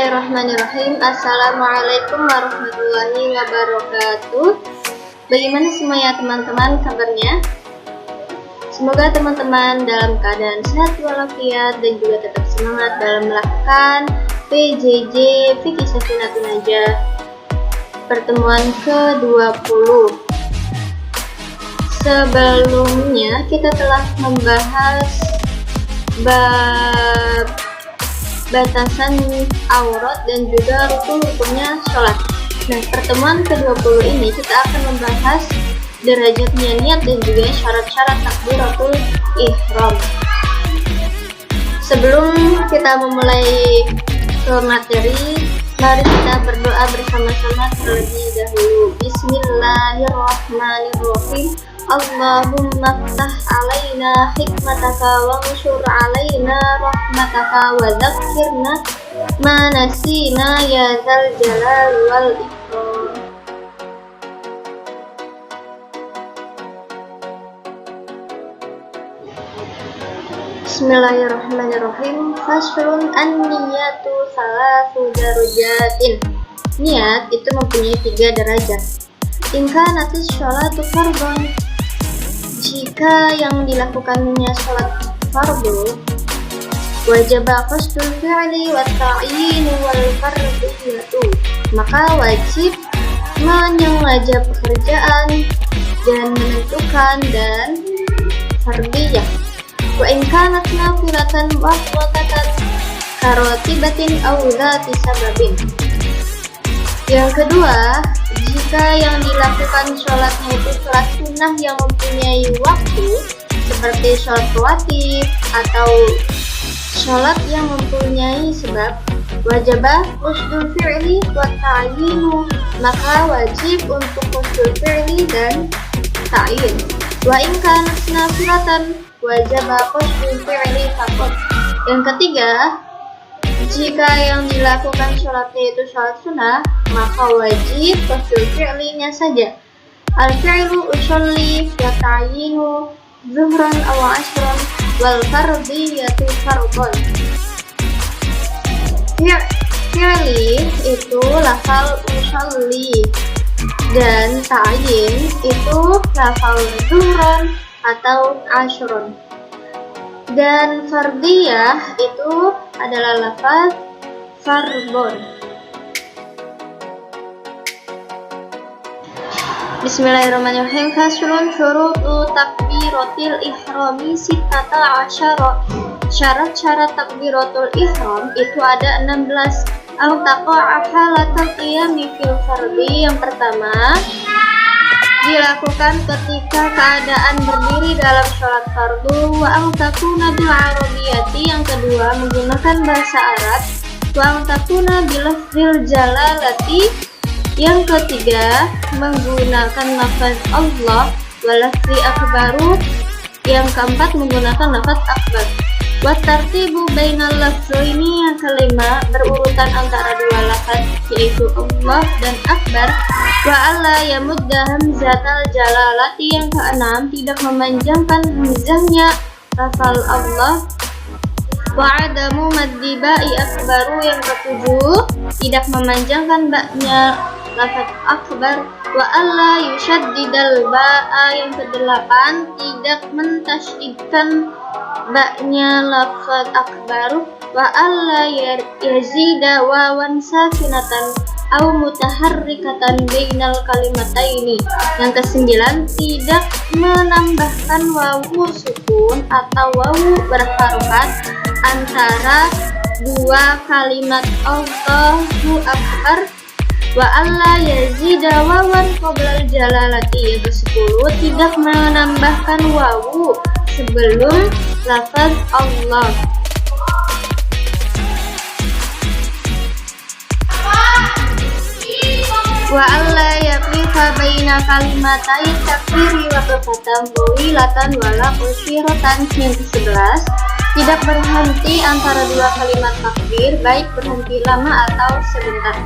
Bismillahirrahmanirrahim. Assalamualaikum warahmatullahi wabarakatuh. Bagaimana semuanya teman-teman kabarnya? Semoga teman-teman dalam keadaan sehat walafiat dan juga tetap semangat dalam melakukan PJJ Fikih Safinatun Najah pertemuan ke-20. Sebelumnya kita telah membahas bab batasan aurat dan juga rukun-rukunnya sholat. Nah, pertemuan ke-20 ini kita akan membahas derajatnya niat dan juga syarat-syarat takbiratul ihram. Sebelum kita memulai ke materi, mari kita berdoa bersama-sama terlebih dahulu. Bismillahirrahmanirrahim. Allahumma ftah alaina hikmataka wa nshur alaina rahmataka wa dzakirna ma nasina ya dzal jalal wal ikram. Bismillahirrahmanirrahim. Faslun an-niyatu salasu darajatin. Niat itu mempunyai 3 derajat. In kanatis sholatu fardhon, jika yang dilakukannya sholat fardu, wajib qasdul fi'li wa ta'yin wal fardiyatu, maka wajib menyengaja pekerjaan dan menentukan dan fardiyah. Wa in kanat nafilatan waqtatan karotibatin aw dzati sababin. Yang kedua, jika yang dilakukan sholatnya itu sholat sunnah yang mempunyai waktu seperti sholat rawatib atau sholat yang mempunyai sebab, wajibah qasdul fi'li wa ta'yinu, maka wajib untuk qasdul fi'li dan ta'yin. Wa in kanat nafilatan wajibah qasdul fi'li faqat. Yang ketiga, jika yang dilakukan sholatnya itu sholat sunnah, maka wajib qasdul fi'linya saja. Al-fi'lu usolli wa ta'yinu zuhran aw asran wal fardiyatu fardhon. Fi'li itu lafal usolli dan ta'yin itu lafal zuhran atau asron. Dan fardiyah itu adalah lafaz fardhon. Bismillahirrahmanirrahim. Faslun syurutu takbiratil ihrami sittata asyara. Syarat-syarat takbiratul ihram itu ada 16. Au taqa'a halatal qiyami fil fardhi. Yang pertama, dilakukan ketika keadaan berdiri dalam sholat fardu. Wa takuna bil arabiyati. Yang kedua, menggunakan bahasa Arab. Wa takuna bil lafzil jalalati. Yang ketiga, menggunakan lafaz Allah wa lafzi akbaru. Yang keempat, menggunakan lafaz akbar. Wa tartibu bainal lafzaini. Yang kelima, berurutan antara dua lafaz yaitu Allah dan akbar. Wa alla yamudda hamzatal jalalati. Yang keenam, tidak memanjangkan hamzahnya lafal Allah. Wa adamu maddi ba'i akbaru. Yang ketujuh, tidak memanjangkan baknya lafaz akbar. Wa alla yushaddidal ba'a. Yang kedelapan, tidak mentasydidkan baknya lafaz akbar. Wa alla yazida wawan sakinatan aw mutaharrikatan bainal kalimataini. Yang kesembilan, tidak menambahkan wawu sukun atau wawu berharokat antara dua kalimat Allahu akbar. Wa alla yazida wawan qoblal jalalati. Yang ke-10, tidak menambahkan wawu sebelum lafaz Allah. Wa alla yaqifa baina kalimatain takbiri wa qafatan tawilatan wala qusiratan. Yang ke-11, tidak berhenti antara dua kalimat takbir, baik berhenti lama atau sebentar.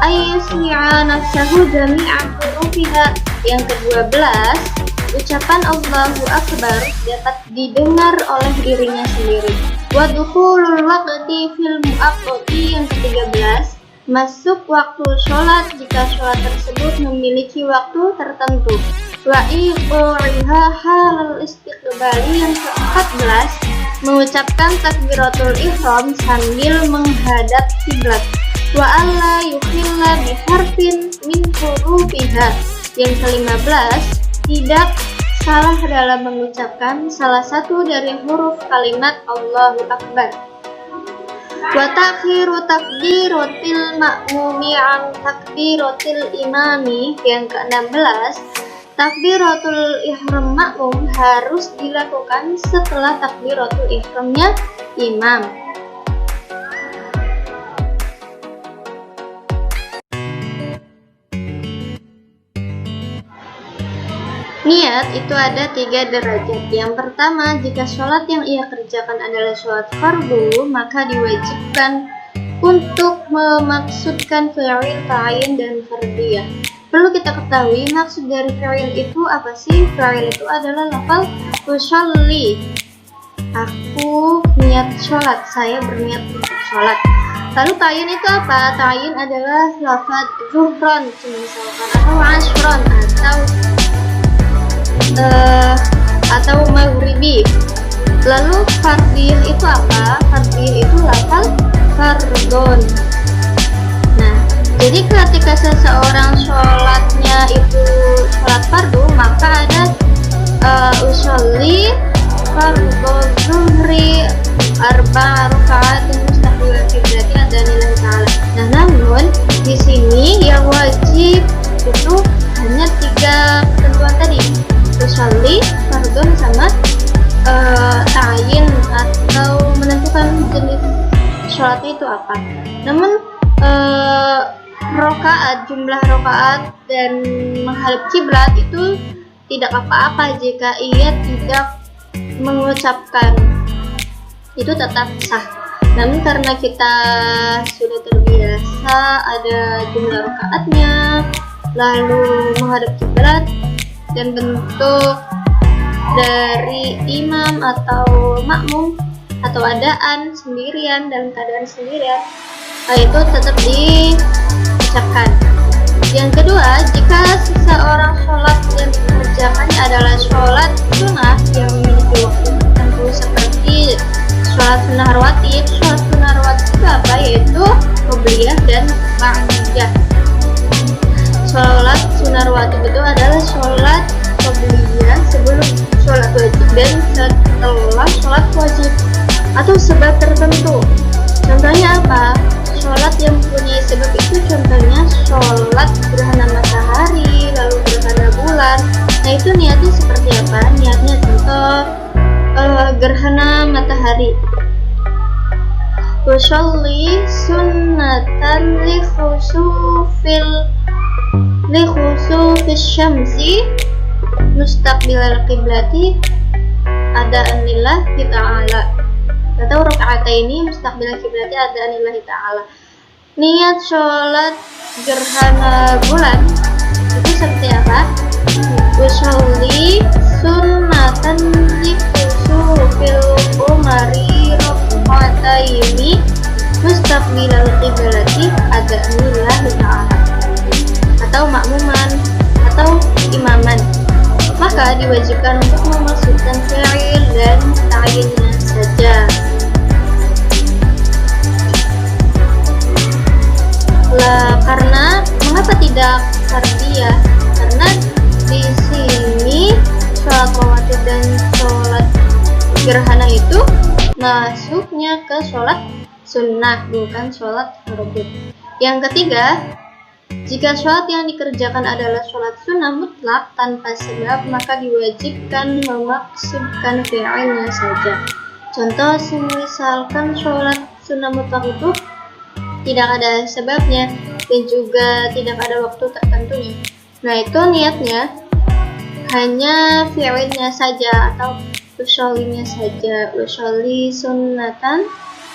Ayyusmi'a nafsahu jami'a hurufiha. Yang ke-12, ucapan Allahu Akbar dapat didengar oleh dirinya sendiri. Wa dukhulul waqti fil mu'aqqati yang ke-13, masuk waktu sholat jika sholat tersebut memiliki waktu tertentu. Wa iqriha halal istiqbali yang ke-14, mengucapkan takbiratul ihram sambil menghadap kiblat. Wa alla yukhilla biharfin min hurufiha yang ke-15, tidak salah dalam mengucapkan salah satu dari huruf kalimat Allahu Akbar. Wa ta'khiru takbiratil ma'mumi an takbiratil imami yang ke-16, takbiratul ihram makmum harus dilakukan setelah takbiratul ihramnya imam. Niat itu ada 3 derajat. Yang pertama, jika sholat yang ia kerjakan adalah sholat fardu, maka diwajibkan untuk memaksudkan fi'il, ta'yin, dan fardiyah. Perlu kita ketahui maksud dari fi'il itu apa sih? Fi'il itu adalah lafal usolli. Aku niat sholat, saya berniat untuk sholat. Lalu ta'yin itu apa? Ta'yin adalah lafal zuhron, misalkan, atau ashron, atau maghribi. Lalu fardiyah itu apa? Fardiyah itu lafal fardon. Nah, jadi ketika seseorang sholatnya itu sholat fardu, maka ada usolli fardhu zuhri arba'a raka'atin mustaqbilan kiblati adzanillahi ta'ala. Nah, namun di sini yang wajib itu hanya 3 ketentuan tadi. Usolli, fardun, sama ta'yin atau menentukan jenis sholatnya itu apa. Namun rokaat, jumlah rokaat dan menghadap kiblat itu tidak apa-apa jika ia tidak mengucapkan, itu tetap sah. Namun karena kita sudah terbiasa ada jumlah rokaatnya, lalu menghadap kiblat dan bentuk dari imam atau makmum atau adaan sendirian dalam keadaan sendirian, itu tetap diucapkan. Yang kedua, jika seseorang sholat yang dikerjakannya adalah sholat sunnah yang memiliki waktu tertentu seperti sholat sunnah rawatib. Sholat sunnah rawatib itu apa? Yaitu qobliyah dan ba'diyah. Sholat sunnah rawatib itu adalah sholat qobliyah sebelum sholat wajib dan setelah sholat wajib atau sebab tertentu. Contohnya apa? Sholat yang mempunyai sebab itu contohnya sholat gerhana matahari, lalu gerhana bulan. Nah, itu niatnya seperti apa? Niatnya contoh gerhana matahari. Usolli sunnatan li khusufis syamsi mustaqbilal qiblati adaan lillahi ta'ala, atau raka'ataini mustaqbilal qiblati adaan lillahi ta'ala. Niat sholat gerhana bulan itu seperti apa? Usolli sunnatan li khusufil qamari raka'ataini mustaqbilal qiblati adaan lillahi ta'ala, atau makmuman atau imaman. Maka diwajibkan untuk memasukkan fi'il dan ta'yinnya saja. Karena mengapa tidak fardiyah? Karena di sini sholat rawatib dan sholat gerhana itu masuknya ke sholat sunnah, bukan sholat rawatib. Yang ketiga, jika sholat yang dikerjakan adalah sholat sunnah mutlak tanpa sebab, maka diwajibkan memaksudkan fi'ilnya saja. Contoh, misalkan sholat sunnah mutlak itu tidak ada sebabnya dan juga tidak ada waktu tertentunya. Nah, itu niatnya hanya fi'ilnya saja atau usollinya saja. Usolli sunnatan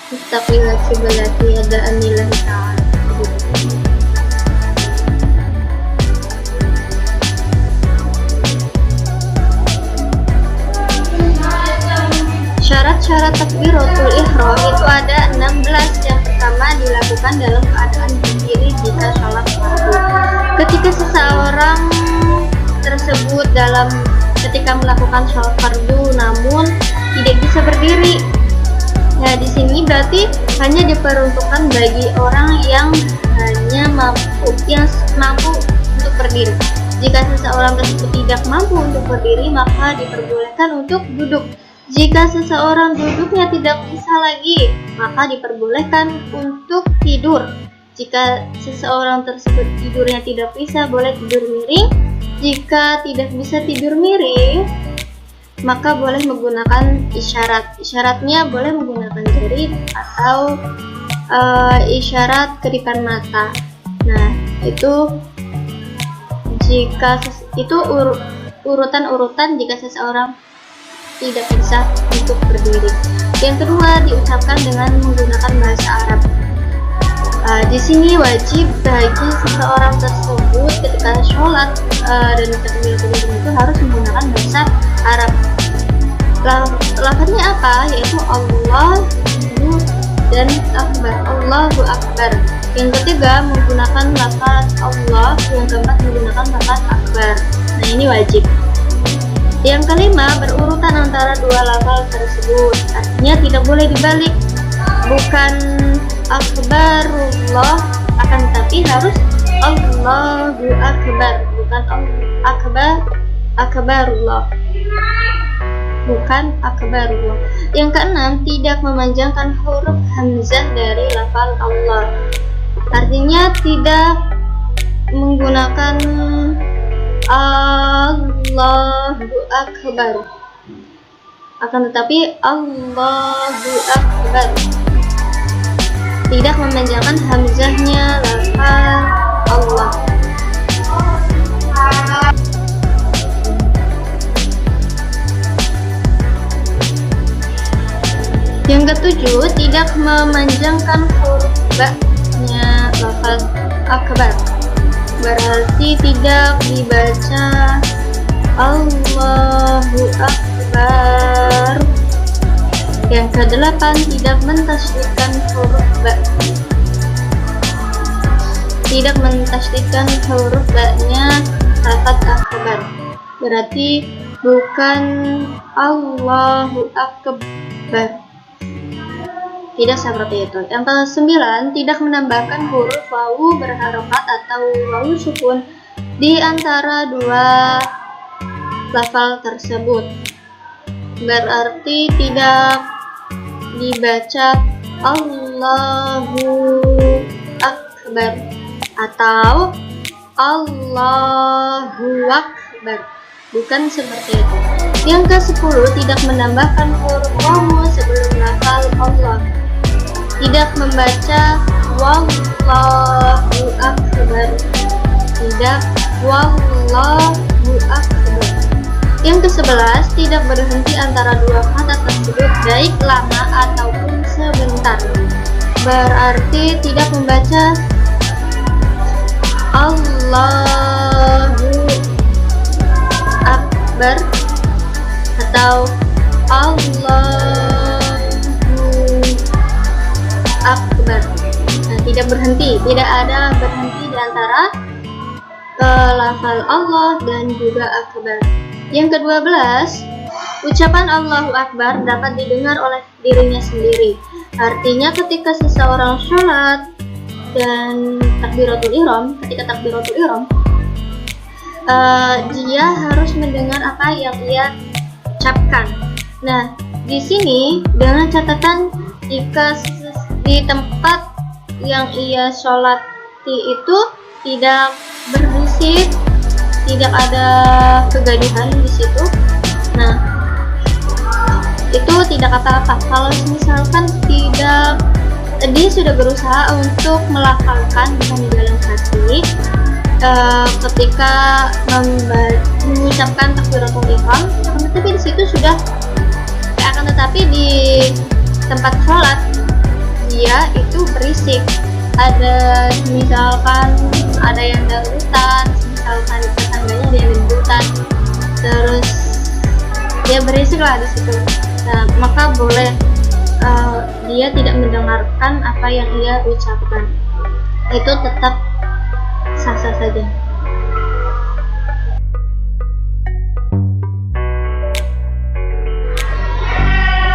mustaqbilal qiblati adaan lillahi ta'ala. Syarat syarat-syarat takbiratul ihram itu ada 16. Yang pertama dilakukan dalam keadaan berdiri jika sholat fardu. Ketika seseorang tersebut ketika melakukan sholat fardu namun tidak bisa berdiri, ya di sini berarti hanya diperuntukkan bagi orang yang hanya mampu untuk berdiri. Jika seseorang tersebut tidak mampu untuk berdiri, maka diperbolehkan untuk duduk. Jika seseorang duduknya tidak bisa lagi, maka diperbolehkan untuk tidur. Jika seseorang tersebut tidurnya tidak bisa, boleh tidur miring. Jika tidak bisa tidur miring, maka boleh menggunakan isyarat. Isyaratnya boleh menggunakan jari atau isyarat kedipan mata. Nah, itu urutan-urutan jika seseorang tidak bisa untuk berdiri. Yang kedua diucapkan dengan menggunakan bahasa Arab. Di sini wajib bagi seseorang tersebut ketika sholat dan takbiratul ihram itu harus menggunakan bahasa Arab. Lafaznya apa? Yaitu Allahu dan Akbar. Allahu Akbar. Yang ketiga menggunakan lafaz Allah. Yang keempat menggunakan lafaz Akbar. Nah, ini wajib. Yang kelima berurutan antara dua lafaz tersebut. Artinya tidak boleh dibalik. Bukan Akbarullah, akan tetapi harus Allahu Akbar, bukan Akbarullah, bukan Akbarullah. Yang keenam tidak memanjangkan huruf hamzah dari lafal Allah. Artinya tidak menggunakan Allahu Akbar, akan tetapi Allahu Akbar. Tidak memanjangkan hamzahnya lafal Allah. Yang ketujuh, tidak memanjangkan huruf ba-nya lafal akbar. Berarti tidak dibaca Allahu Akbar. Yang kedelapan, tidak mentasydidkan huruf ba. Tidak mentasydidkan huruf ba-nya lafaz akbar. Berarti bukan Allahu Akbar. Tidak seperti itu. Yang ke-9, tidak menambahkan huruf wawu berharokat atau wawu sukun di antara dua lafal tersebut. Berarti tidak dibaca Allahu Akbar atau Allahu Akbar. Bukan seperti itu. Yang ke-10, tidak menambahkan huruf wawu sebelum lafal Allah. Tidak membaca Wallahu Akbar. Tidak Wallahu Akbar. Yang ke-11, tidak berhenti antara dua kata tersebut baik lama ataupun sebentar. Berarti tidak membaca Allahu Akbar atau Allahu Akbar. Nah, tidak berhenti, tidak ada berhenti di antara lafal Allah dan juga Akbar. Yang ke-12, ucapan Allahu Akbar dapat didengar oleh dirinya sendiri. Artinya ketika seseorang sholat dan takbiratul ihram, ketika takbiratul ihram, dia harus mendengar apa yang ia ucapkan. Nah, di sini dengan catatan jika di tempat yang ia sholati itu tidak berisik, tidak ada kegaduhan di situ. Nah, itu tidak apa-apa. Kalau misalkan tidak, dia sudah berusaha untuk melafalkan bukan di dalam hati ketika mengucapkan takbiratul ihram, tetapi di situ sudah akan tetapi di tempat sholat dia itu berisik. Ada misalkan ada yang dangdutan, misalkan tetangganya ada yang dangdutan, terus dia berisik lah di situ. maka boleh dia tidak mendengarkan apa yang ia ucapkan. Itu tetap sah-sah saja.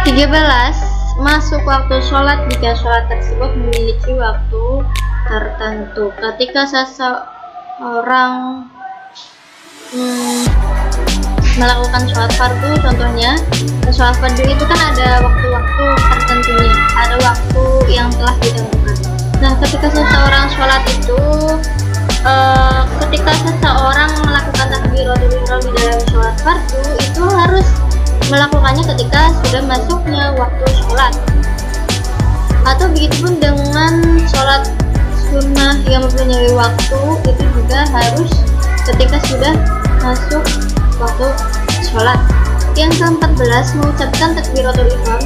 13. Masuk waktu sholat jika sholat tersebut memiliki waktu tertentu. Ketika seseorang melakukan sholat fardu, contohnya sholat fardu itu kan ada waktu-waktu tertentunya, ada waktu yang telah ditentukan. Nah, ketika seseorang sholat itu, ketika seseorang melakukan takbiratul ihram di dalam sholat fardu, itu harus melakukannya ketika sudah masuknya waktu sholat. Atau begitupun dengan sholat sunnah yang mempunyai waktu, itu juga harus ketika sudah masuk waktu sholat. Yang ke-14, mengucapkan takbiratul ihram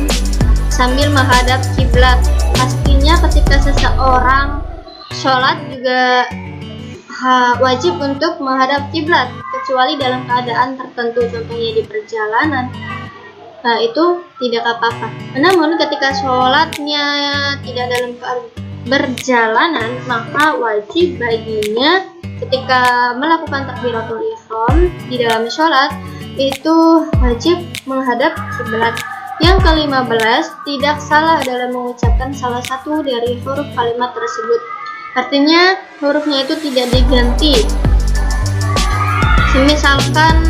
sambil menghadap kiblat. Pastinya ketika seseorang sholat juga wajib untuk menghadap kiblat, kecuali dalam keadaan tertentu, contohnya di perjalanan. Nah, itu tidak apa-apa. Namun ketika sholatnya tidak dalam berjalanan, maka wajib baginya ketika melakukan takbiratul ihram di dalam sholat itu wajib menghadap kiblat. Yang ke-15, tidak salah dalam mengucapkan salah satu dari huruf kalimat tersebut. Artinya hurufnya itu tidak diganti. Misalkan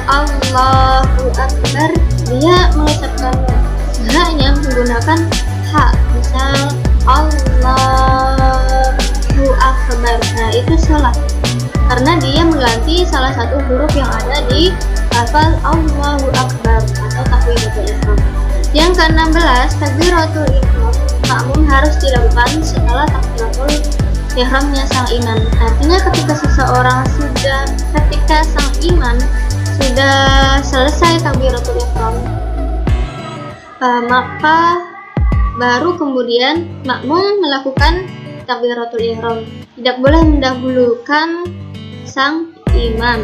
Allahu Akbar, dia mengucapkan hanya menggunakan ha. Misal Allahu Akbar, nah itu salah karena dia mengganti salah satu huruf yang ada di lafaz Allahu Akbar atau takbiratul ihram. Yang ke-16, takbiratul ihram makmum harus dilakukan setelah takbiratul ihramnya sang imam. Artinya ketika sang imam sudah selesai takbiratul ihram, maka baru kemudian makmum melakukan takbiratul ihram. Tidak boleh mendahulukan sang imam.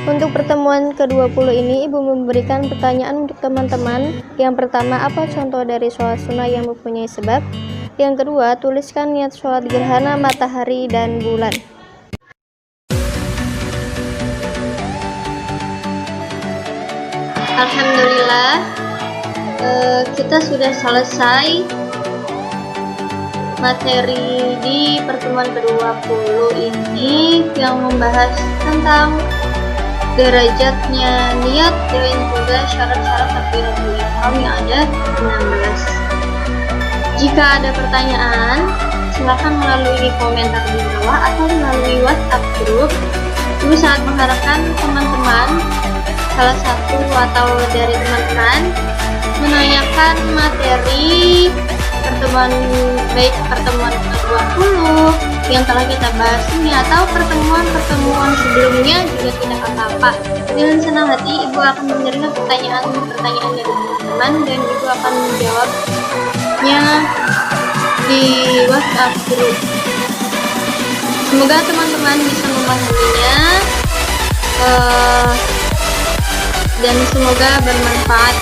Untuk pertemuan ke-20 ini, Ibu memberikan pertanyaan untuk teman-teman. Yang pertama, apa contoh dari sholat sunnah yang mempunyai sebab? Yang kedua, tuliskan niat sholat gerhana matahari dan bulan. Alhamdulillah, kita sudah selesai materi di pertemuan ke-20 ini yang membahas tentang derajatnya niat dan juga syarat-syarat takbiratul ihram yang ada 16. Jika ada pertanyaan, silakan melalui komentar di bawah atau melalui WhatsApp grup. Ibu sangat mengharapkan teman-teman, salah satu atau dari teman-teman, menanyakan materi pertemuan, baik pertemuan ke-20 yang telah kita bahas ini atau pertemuan sebelumnya juga tidak apa-apa. Dengan senang hati Ibu akan menerima pertanyaan dari teman-teman dan Ibu akan menjawabnya di WhatsApp group. Semoga teman-teman bisa memahaminya dan semoga bermanfaat.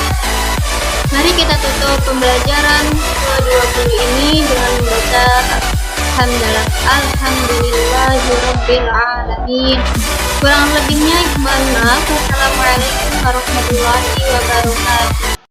Mari kita tutup pembelajaran ke-20 ini dengan membaca Alhamdulillahirabbil alamin. Kurang lebihnya mohon maaf. Wassalamualaikum warahmatullahi wabarakatuh.